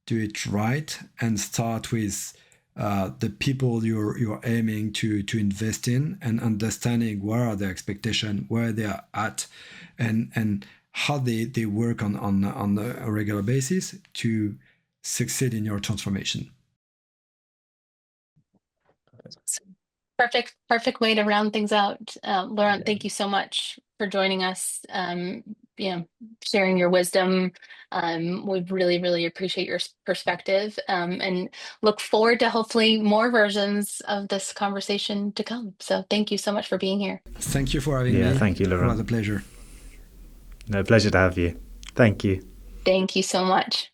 do it right and start with the people you're aiming to invest in, and understanding what are their expectations, where they are at, and how they work on a regular basis to succeed in your transformation. Perfect way to round things out. Laurent, thank you so much for joining us. Sharing your wisdom. We really appreciate your perspective, and look forward to hopefully more versions of this conversation to come. So thank you so much for being here. Thank you for having me. Yeah, thank you, Laurent. It was a pleasure. No, pleasure to have you. Thank you. Thank you so much.